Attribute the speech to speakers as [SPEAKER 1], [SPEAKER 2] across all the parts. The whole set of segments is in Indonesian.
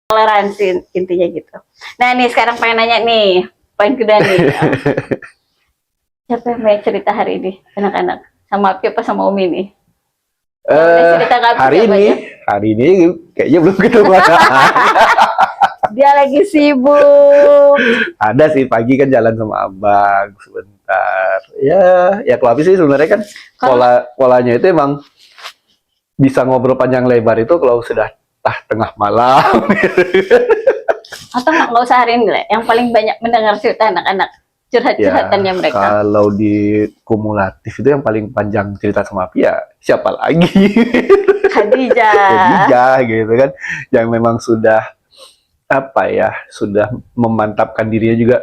[SPEAKER 1] toleransi intinya gitu. Nah nih sekarang pengen nanya nih, poin kedua nih. Siapa yang mau cerita hari ini anak-anak? Sama Api apa sama Umi nih?
[SPEAKER 2] Hari ini kayaknya belum ketemu.
[SPEAKER 1] Dia lagi sibuk.
[SPEAKER 2] Ada sih pagi kan jalan sama abang sebentar. Ya kalau Api sih sebenarnya kan polanya itu emang bisa ngobrol panjang lebar itu kalau sudah tengah malam.
[SPEAKER 1] Atau nggak usah hari ini lah. Yang paling banyak mendengar cerita anak-anak curhat-curhatannya mereka.
[SPEAKER 2] Kalau di kumulatif itu yang paling panjang cerita sama Api ya siapa lagi?
[SPEAKER 1] Khadijah
[SPEAKER 2] gitu kan, yang memang sudah sudah memantapkan dirinya juga.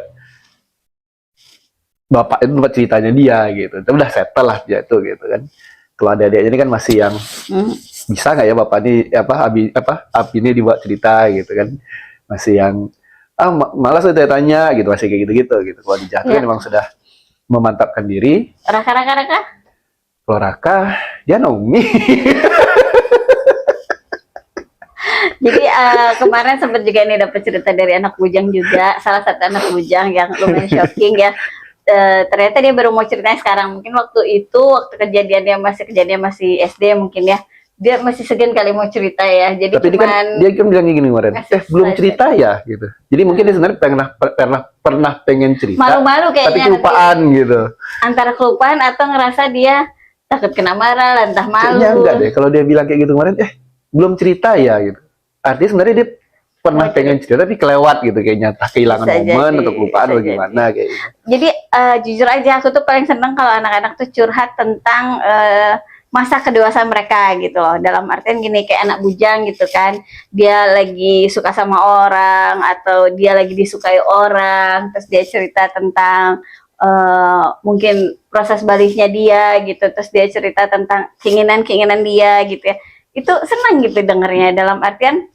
[SPEAKER 2] Bapak itu tempat ceritanya dia gitu, itu udah settle lah dia tuh gitu kan. Kalau adik-adiknya ini kan masih yang bisa nggak ya bapak ini Api ini dibuat cerita gitu kan, masih yang malas tanya gitu, masih kayak gitu. Kalau dijatuhin memang sudah memantapkan diri.
[SPEAKER 1] Raka.
[SPEAKER 2] Kalau Raka dia Naomi.
[SPEAKER 1] Jadi kemarin sempat juga nih dapat cerita dari anak bujang juga, salah satu anak bujang yang lumayan shocking ya. Ternyata dia baru mau ceritanya sekarang. Mungkin waktu kejadiannya masih SD mungkin ya. Dia masih segan kali mau cerita ya. Jadi
[SPEAKER 2] tapi dia kan bilang gini kemarin, belum cerita ya gitu. Jadi mungkin dia sebenarnya pernah pengen cerita.
[SPEAKER 1] Malu-malu kayaknya.
[SPEAKER 2] Tapi kelupaan gitu.
[SPEAKER 1] Antara kelupaan atau ngerasa dia takut kena marah, lantah malu.
[SPEAKER 2] Kayaknya enggak deh. Kalau dia bilang kayak gitu kemarin, belum cerita ya gitu. Artinya sebenarnya dia pernah pengen cerita tapi kelewat gitu, kayaknya entah kehilangan momen atau kelupaan atau gimana kayak gitu.
[SPEAKER 1] Jadi jujur aja aku tuh paling seneng kalau anak-anak tuh curhat tentang masa kedewasaan mereka gitu loh. Dalam artian gini, kayak anak bujang gitu kan, dia lagi suka sama orang atau dia lagi disukai orang, terus dia cerita tentang mungkin proses baliknya dia gitu, terus dia cerita tentang keinginan dia gitu ya. Itu senang gitu dengernya, dalam artian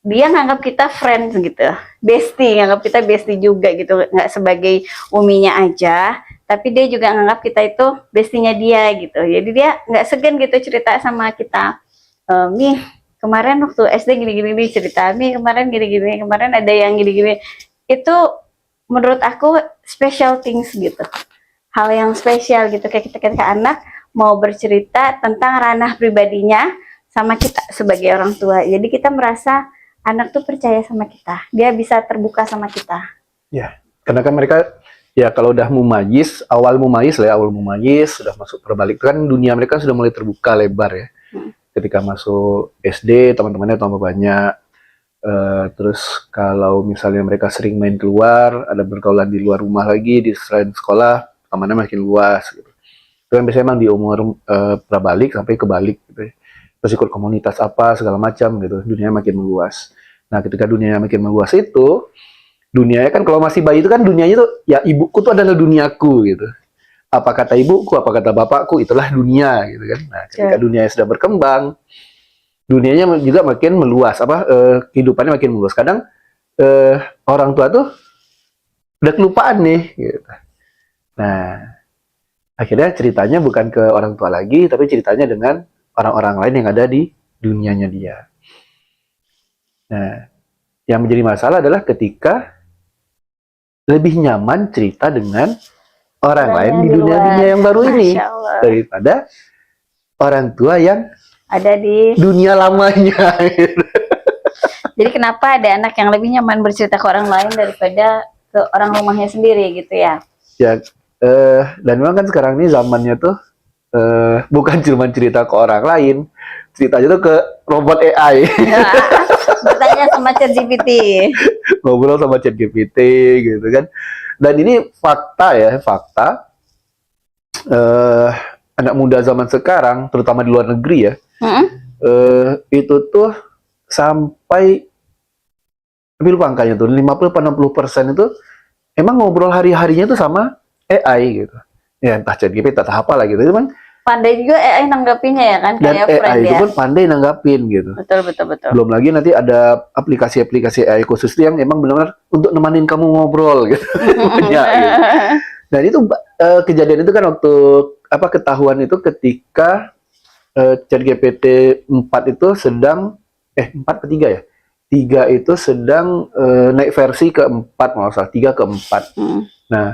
[SPEAKER 1] dia nganggap kita friends gitu, bestie, nganggap kita bestie juga gitu, nggak sebagai uminya aja, tapi dia juga nganggap kita itu bestinya dia gitu. Jadi dia nggak segan gitu cerita sama kita. Mi kemarin waktu SD gini-gini nih cerita, Mi kemarin gini-gini, kemarin ada yang gini-gini. Itu menurut aku special things gitu, hal yang spesial gitu, kayak kita anak mau bercerita tentang ranah pribadinya sama kita sebagai orang tua. Jadi kita merasa anak tuh percaya sama kita, dia bisa terbuka sama kita.
[SPEAKER 2] Ya, karena kan mereka ya kalau udah awal mumayyiz sudah masuk perbalik kan, dunia mereka sudah mulai terbuka lebar ya. Ketika masuk SD teman-temannya tambah banyak. Terus kalau misalnya mereka sering main keluar, ada bergaulan di luar rumah lagi, di selain sekolah, temannya makin luas gitu. Itu kan biasanya emang di umur prabalik sampai kebalik gitu ya. Terus ikut komunitas apa segala macam gitu, dunianya makin meluas. Nah ketika dunianya makin meluas itu, dunianya kan kalau masih bayi itu kan dunianya tuh ya ibuku tuh adalah duniaku gitu. Apa kata ibuku, apa kata bapakku, itulah dunia gitu kan. Nah ketika dunianya sudah berkembang, dunianya juga makin meluas, kehidupannya makin meluas. Kadang orang tua tuh udah kelupaan nih gitu. Nah akhirnya ceritanya bukan ke orang tua lagi, tapi ceritanya dengan orang-orang lain yang ada di dunianya dia. Nah, yang menjadi masalah adalah ketika lebih nyaman cerita dengan orang lain di dunia yang baru ini daripada orang tua yang
[SPEAKER 1] ada di
[SPEAKER 2] dunia lamanya.
[SPEAKER 1] Jadi kenapa ada anak yang lebih nyaman bercerita ke orang lain daripada ke orang rumahnya sendiri gitu ya?
[SPEAKER 2] Ya, dan memang kan sekarang ini zamannya tuh bukan cuma cerita ke orang lain, ceritanya tuh ke robot AI.
[SPEAKER 1] Bertanya sama ChatGPT.
[SPEAKER 2] Ngobrol sama ChatGPT gitu kan. Dan ini fakta. Anak muda zaman sekarang, terutama di luar negeri ya, itu tuh sampai, tapi lupa angkanya tuh, 50-60% itu emang ngobrol hari-harinya tuh sama AI gitu. Ya entah ChatGPT, entah apa lah gitu. Itu kan
[SPEAKER 1] pandai juga AI nanggapinnya ya kan,
[SPEAKER 2] dan kayak AI itu pun pandai nanggapin gitu.
[SPEAKER 1] Betul.
[SPEAKER 2] Belum lagi nanti ada aplikasi-aplikasi AI khusus yang emang benar-benar untuk nemanin kamu ngobrol gitu. Banyak gitu. Dan itu kejadian itu kan waktu ketahuan itu ketika ChatGPT 4 itu sedang 4 atau 3 ya? 3 itu sedang naik versi keempat, nggak salah 3 ke 4. Nah,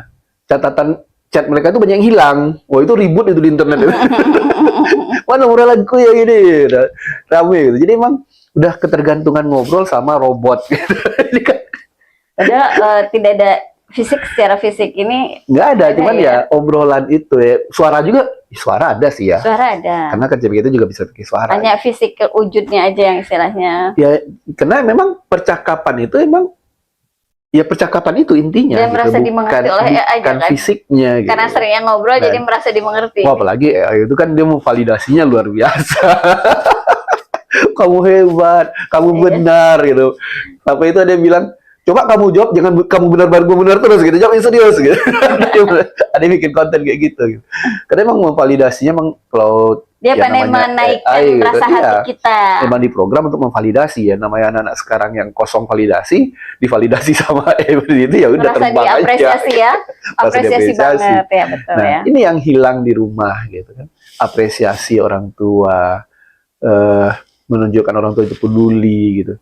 [SPEAKER 2] catatan chat mereka itu banyak yang hilang. Oh, itu ribut itu di internet. Wah, nomor lagu ya gini, udah rame gitu. Jadi emang udah ketergantungan ngobrol sama robot. Jadi kan
[SPEAKER 1] Padahal tidak ada secara fisik ini
[SPEAKER 2] nggak ada,
[SPEAKER 1] ada
[SPEAKER 2] cuman ya obrolan itu ya. Suara juga, suara ada sih ya.
[SPEAKER 1] suara ada.
[SPEAKER 2] Karena kerja itu juga bisa pakai suara.
[SPEAKER 1] Hanya fisik wujudnya aja yang istilahnya.
[SPEAKER 2] Ya, karena memang percakapan itu emang ya percakapan itu intinya.
[SPEAKER 1] Dan merasa dimengerti oleh AI
[SPEAKER 2] bukan
[SPEAKER 1] kan?
[SPEAKER 2] fisiknya. Gitu.
[SPEAKER 1] Karena seringnya ngobrol jadi merasa dimengerti.
[SPEAKER 2] Wah, apalagi AI itu kan dia mau validasinya luar biasa. Kamu hebat, kamu benar gitu. Sampai itu ada yang bilang, coba kamu jawab, jangan kamu benar terus gitu, jawab yang serius gitu. Ada yang bikin konten kayak gitu. Karena emang memvalidasinya emang kalau
[SPEAKER 1] dia
[SPEAKER 2] ya
[SPEAKER 1] pandai menaikkan
[SPEAKER 2] AI,
[SPEAKER 1] rasa
[SPEAKER 2] gitu,
[SPEAKER 1] hati kita.
[SPEAKER 2] Emang diprogram untuk memvalidasi ya, namanya anak-anak sekarang yang kosong validasi, divalidasi sama AI itu ya udah terbang aja.
[SPEAKER 1] Apresiasi ya, apresiasi banget ya, betul
[SPEAKER 2] nah,
[SPEAKER 1] ya.
[SPEAKER 2] Ini yang hilang di rumah gitu kan, apresiasi orang tua, menunjukkan orang tua itu peduli gitu.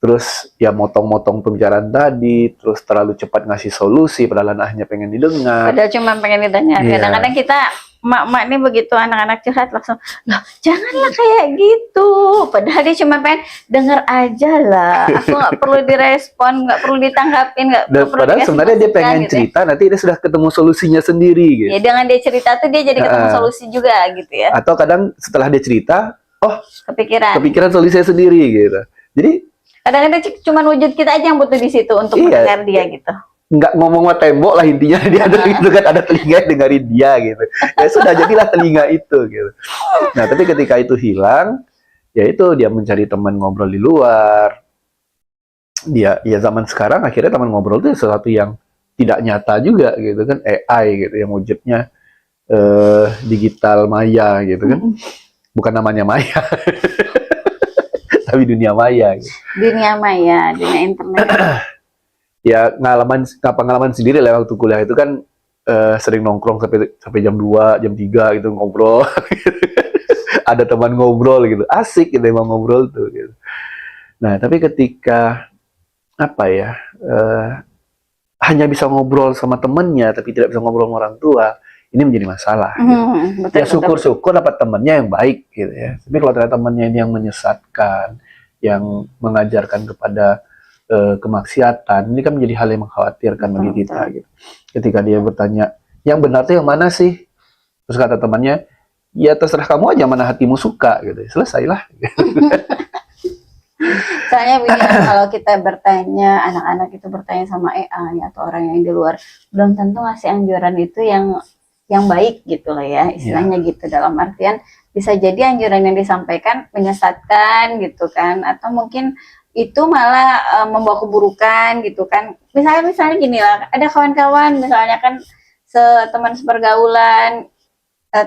[SPEAKER 2] Terus ya motong-motong pembicaraan tadi, terus terlalu cepat ngasih solusi padahal anaknya pengen didengar.
[SPEAKER 1] Padahal cuma pengen didengar. Kadang-kadang kita mak-mak ini begitu anak-anak curhat langsung, loh janganlah kayak gitu. Padahal dia cuma pengen denger aja lah. Aku nggak perlu direspon, nggak perlu ditanggapin, nggak perlu.
[SPEAKER 2] Padahal sebenarnya dia pengen gitu cerita, nanti dia sudah ketemu solusinya sendiri gitu.
[SPEAKER 1] Ya dengan dia cerita tuh dia jadi ketemu solusi juga gitu ya.
[SPEAKER 2] Atau kadang setelah dia cerita, oh kepikiran solusinya sendiri gitu. Jadi
[SPEAKER 1] kadang-kadang cuma wujud kita aja yang butuh di situ untuk mendengar dia gitu.
[SPEAKER 2] Nggak ngomong sama tembok lah intinya, dia ada gitu kan, ada telinga yang dengerin dia gitu. Ya sudah, jadilah telinga itu gitu. Nah, tapi ketika itu hilang, ya itu dia mencari teman ngobrol di luar. Dia ya zaman sekarang akhirnya teman ngobrol itu sesuatu yang tidak nyata juga gitu kan, AI gitu yang wujudnya digital maya gitu kan. Bukan namanya maya. Tapi dunia maya gitu.
[SPEAKER 1] Dunia maya, dunia internet.
[SPEAKER 2] Ya pengalaman sendiri lah waktu kuliah itu kan sering nongkrong sampai jam 2, jam 3 gitu ngobrol. Ada teman ngobrol gitu. Asik gitu emang ngobrol tuh gitu. Nah, tapi ketika apa ya? Hanya bisa ngobrol sama temennya tapi tidak bisa ngobrol sama orang tua, ini menjadi masalah. Gitu.
[SPEAKER 1] Betul,
[SPEAKER 2] ya syukur-syukur dapat temannya yang baik gitu ya. Tapi kalau ternyata temannya ini yang menyesatkan, yang mengajarkan kepada kemaksiatan, ini kan menjadi hal yang mengkhawatirkan bagi kita. Gitu. Ketika dia bertanya, yang benar tuh yang mana sih? Terus kata temannya, ya terserah kamu aja mana hatimu suka. Gitu. Selesailah.
[SPEAKER 1] Soalnya begini, kalau kita bertanya, anak-anak itu bertanya sama AI atau orang yang di luar, belum tentu ngasih anjuran itu yang baik gitu lah ya, istilahnya gitu. Dalam artian bisa jadi anjuran yang disampaikan menyesatkan gitu kan, atau mungkin itu malah membawa keburukan gitu kan. Misalnya gini lah, ada kawan-kawan misalnya kan teman sepergaulan,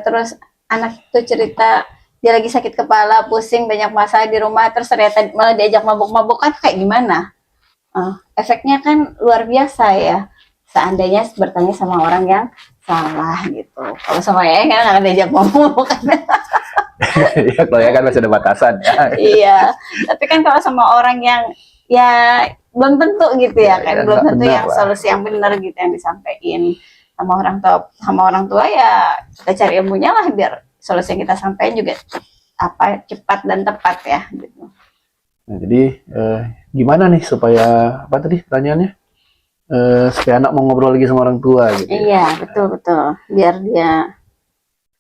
[SPEAKER 1] terus anak itu cerita dia lagi sakit kepala, pusing, banyak masalah di rumah, terus ternyata malah diajak mabuk-mabuk, kan kayak gimana? Efeknya kan luar biasa ya. Seandainya bertanya sama orang yang salah gitu. Kalau sama ya kan nggak diajak mabuk kan.
[SPEAKER 2] Ya kalau ya kan masih ada batasan ya.
[SPEAKER 1] Iya, tapi kan kalau sama orang yang ya belum tentu gitu ya kan, belum tentu yang solusi yang benar gitu yang disampaikan sama orang tua ya kita cari ilmunya lah biar solusi yang kita sampaikan juga cepat dan tepat ya gitu.
[SPEAKER 2] Nah, jadi gimana nih supaya apa tadi pertanyaannya? Supaya anak mau ngobrol lagi sama orang tua gitu.
[SPEAKER 1] Iya, betul biar dia.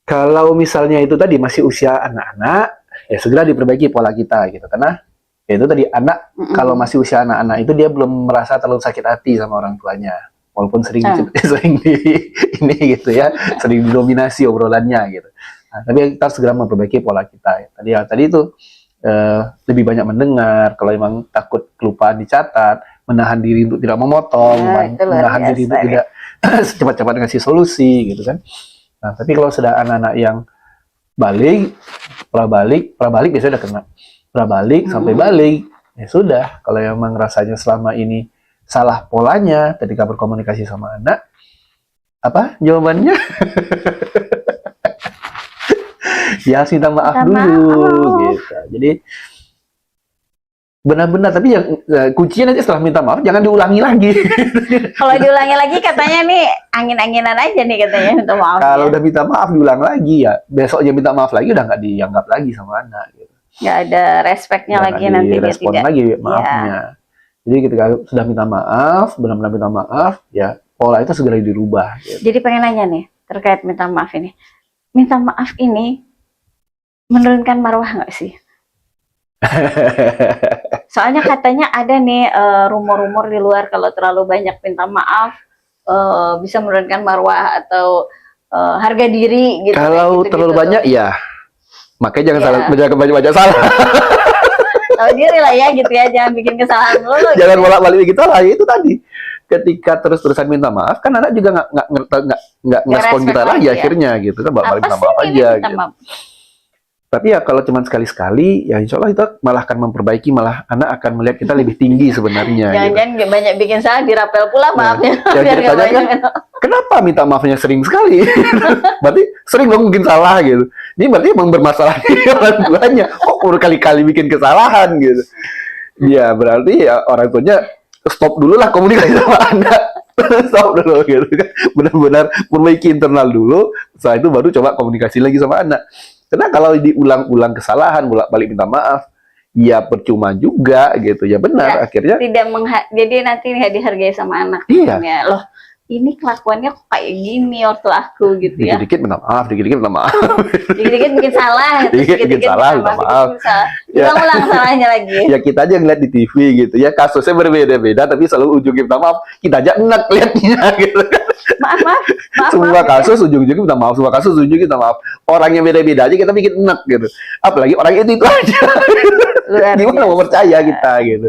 [SPEAKER 2] Kalau misalnya itu tadi masih usia anak-anak, ya segera diperbaiki pola kita gitu. Karena ya itu tadi anak kalau masih usia anak-anak itu dia belum merasa terlalu sakit hati sama orang tuanya. Walaupun sering ini gitu ya, sering didominasi obrolannya gitu. Nah, tapi kita harus segera memperbaiki pola kita. Tadi itu lebih banyak mendengar. Kalau memang takut kelupaan dicatat, menahan diri untuk tidak memotong, menahan diri untuk tidak cepat-cepat ngasih solusi gitu kan. Nah, tapi kalau sudah anak-anak yang prabalik biasanya udah kena. Prabalik sampai balik, ya sudah. Kalau memang rasanya selama ini salah polanya ketika berkomunikasi sama anak, apa jawabannya? Ya harus minta maaf dulu gitu. Jadi benar-benar, tapi yang kuncinya nanti setelah minta maaf jangan diulangi lagi.
[SPEAKER 1] Kalau diulangi lagi katanya nih angin-anginan aja nih katanya minta maaf.
[SPEAKER 2] Kalau udah minta maaf diulang lagi ya, besoknya minta maaf lagi udah nggak dianggap lagi sama anak. Gitu.
[SPEAKER 1] Nggak ada respectnya
[SPEAKER 2] Nggak
[SPEAKER 1] lagi nanti dia
[SPEAKER 2] direspon
[SPEAKER 1] tidak.
[SPEAKER 2] lagi maafnya. Jadi ketika sudah minta maaf, benar-benar minta maaf, ya pola itu segera dirubah. Gitu.
[SPEAKER 1] Jadi pengen nanya nih terkait minta maaf ini. Minta maaf ini menurunkan marwah nggak sih? Soalnya katanya ada nih rumor-rumor di luar kalau terlalu banyak minta maaf bisa menurunkan marwah atau harga diri gitu.
[SPEAKER 2] Kalau
[SPEAKER 1] gitu,
[SPEAKER 2] terlalu banyak ya, makanya jangan salah, jangan banyak-banyak salah.
[SPEAKER 1] Tahu diri lah ya gitu ya, jangan bikin kesalahan dulu.
[SPEAKER 2] Jangan bolak-balik gitu lah, ya itu tadi. Ketika terus-terusan minta maaf, kan anak juga nggak ngerespon kita lagi akhirnya gitu kan, bolak-balik minta maaf aja. Gitu. Tapi ya kalau cuma sekali-sekali, ya insya Allah itu malah akan memperbaiki, malah anak akan melihat kita lebih tinggi sebenarnya.
[SPEAKER 1] Jangan-jangan gitu. Banyak bikin salah, dirapel pula maafnya.
[SPEAKER 2] Ya, ceritanya kan, kenapa minta maafnya sering sekali? Berarti sering dong mungkin salah gitu. Ini berarti emang bermasalah di orang tuanya. Kok berkali-kali bikin kesalahan gitu. Ya berarti ya orang tuanya stop dulu lah komunikasi sama anak. Stop dulu gitu kan. Benar-benar perbaiki internal dulu. Setelah itu baru coba komunikasi lagi sama anak. Karena kalau diulang-ulang kesalahan, bolak-balik minta maaf, ya percuma juga gitu. Ya benar, ya, akhirnya.
[SPEAKER 1] Jadi nanti nggak dihargai sama anak.
[SPEAKER 2] Iya.
[SPEAKER 1] Ya, loh, ini kelakuannya kok kayak gini ortu aku gitu ya.
[SPEAKER 2] Dikit-dikit minta maaf, dikit-dikit minta maaf.
[SPEAKER 1] Dikit-dikit bikin salah.
[SPEAKER 2] Dikit-dikit salah, minta maaf.
[SPEAKER 1] Ulang-ulang salahnya lagi.
[SPEAKER 2] Ya kita aja ngeliat di TV gitu. Ya kasusnya berbeda-beda, tapi selalu ujungnya minta maaf. Kita aja enak liatnya gitu kan.
[SPEAKER 1] Maaf.
[SPEAKER 2] Semua kasus ujung-ujungnya minta maaf, semua kasus ujung-ujungnya minta maaf. Orangnya beda-beda aja kita bikin enak gitu. Apalagi orangnya itu aja. Gimana mau percaya kita gitu.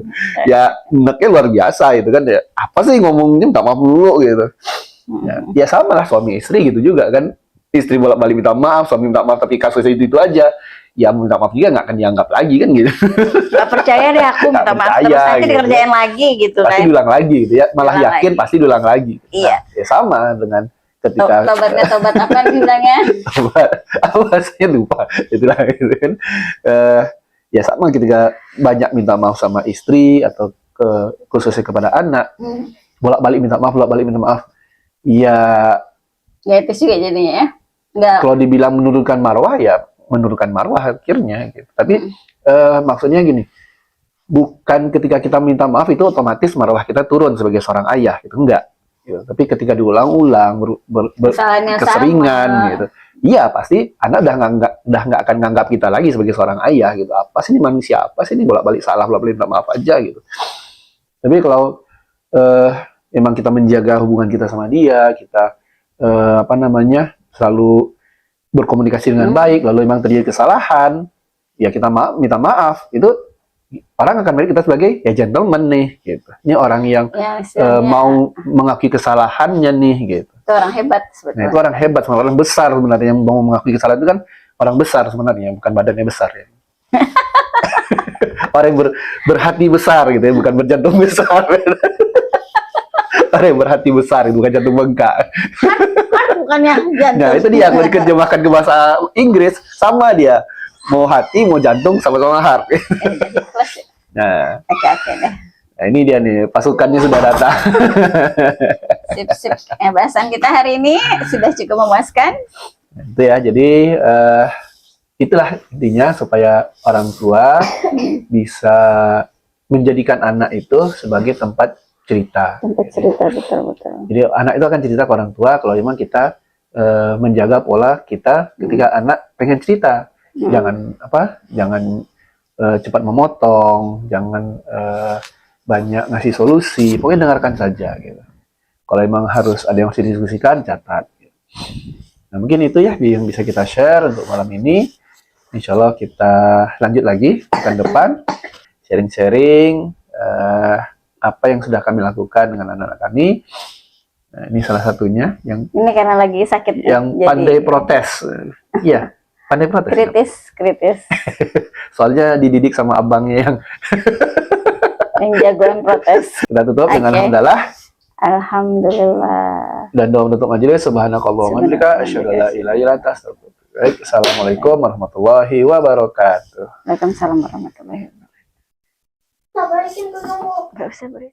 [SPEAKER 2] Ya enaknya luar biasa gitu kan. Ya, apa sih ngomongnya minta maaf dulu gitu. Ya sama lah suami istri gitu juga kan. Istri bolak-balik minta maaf, suami minta maaf tapi kasusnya itu aja. Ya minta maaf juga nggak akan dianggap lagi kan gitu.
[SPEAKER 1] Gak percaya deh aku minta maaf terus nanti gitu. Dikerjain lagi gitu
[SPEAKER 2] pasti
[SPEAKER 1] kan.
[SPEAKER 2] Pasti diulang lagi gitu ya. Malah
[SPEAKER 1] diulang
[SPEAKER 2] yakin
[SPEAKER 1] lagi.
[SPEAKER 2] Pasti diulang lagi.
[SPEAKER 1] Iya.
[SPEAKER 2] Nah, ya sama dengan ketika
[SPEAKER 1] tobat apa dibilangnya?
[SPEAKER 2] Apa saya lupa itulah gitu kan. Ya sama ketika banyak minta maaf sama istri atau khususnya kepada anak, bolak-balik minta maaf. Ya
[SPEAKER 1] itu juga jadinya ya. Nggak.
[SPEAKER 2] Kalau dibilang menurunkan marwah ya menurunkan marwah akhirnya gitu. Tapi maksudnya gini, bukan ketika kita minta maaf itu otomatis marwah kita turun sebagai seorang ayah gitu, enggak. Gitu. Tapi ketika diulang-ulang keseringan sama. Gitu, iya pasti anak udah nggak akan nganggap kita lagi sebagai seorang ayah gitu. Apa sih ini manusia? Apa sih ini bolak-balik salah, bolak-balik minta maaf aja gitu. Tapi kalau emang kita menjaga hubungan kita sama dia, kita selalu berkomunikasi dengan baik, lalu emang terjadi kesalahan, ya kita minta maaf, itu orang akan melihat kita sebagai ya gentleman nih, gitu. Ini orang yang mau mengakui kesalahannya nih, gitu.
[SPEAKER 1] Itu orang hebat sebetulnya.
[SPEAKER 2] Nah, itu orang hebat, orang besar sebenarnya yang mau mengakui kesalahan itu kan orang besar sebenarnya, bukan badannya besar ya. Orang yang berhati besar gitu ya, bukan berjantung besar. Orang yang berhati besar, bukan jantung bengkak.
[SPEAKER 1] Bukannya jantung.
[SPEAKER 2] Nah itu dia, kalau diterjemahkan ke bahasa Inggris sama dia, mau hati mau jantung sama-sama heart. Nah,
[SPEAKER 1] oke deh.
[SPEAKER 2] Nah ini dia nih, pasukannya sudah datang.
[SPEAKER 1] Sip. Bahasan kita hari ini sudah cukup memuaskan.
[SPEAKER 2] Itu ya, jadi itulah intinya supaya orang tua bisa menjadikan anak itu sebagai tempat cerita.
[SPEAKER 1] Tempat cerita, betul.
[SPEAKER 2] Jadi anak itu akan cerita ke orang tua kalau memang kita menjaga pola kita ketika anak pengen cerita. Jangan cepat memotong, jangan banyak ngasih solusi, pokoknya dengarkan saja gitu. Kalau memang harus ada yang harus didiskusikan, catat. Gitu. Nah mungkin itu ya yang bisa kita share untuk malam ini. Insya Allah kita lanjut lagi pekan depan, sharing-sharing apa yang sudah kami lakukan dengan anak-anak kami. Nah, ini salah satunya yang
[SPEAKER 1] ini karena lagi sakit
[SPEAKER 2] yang pandai protes. Iya, pandai protes.
[SPEAKER 1] Kritis.
[SPEAKER 2] Soalnya dididik sama abangnya
[SPEAKER 1] yang jagoan protes.
[SPEAKER 2] Kita tutup dengan
[SPEAKER 1] Alhamdulillah.
[SPEAKER 2] Dan doa menutup majelis, subhanakallahumma wa bihamdika asyhadu an la ilaha illa anta astaghfiruka wa atubu ilaik. Assalamualaikum warahmatullahi wabarakatuh.
[SPEAKER 1] Waalaikumsalam warahmatullahi wabarakatuh.
[SPEAKER 3] Balikin dulu.
[SPEAKER 1] Nggak usah beri.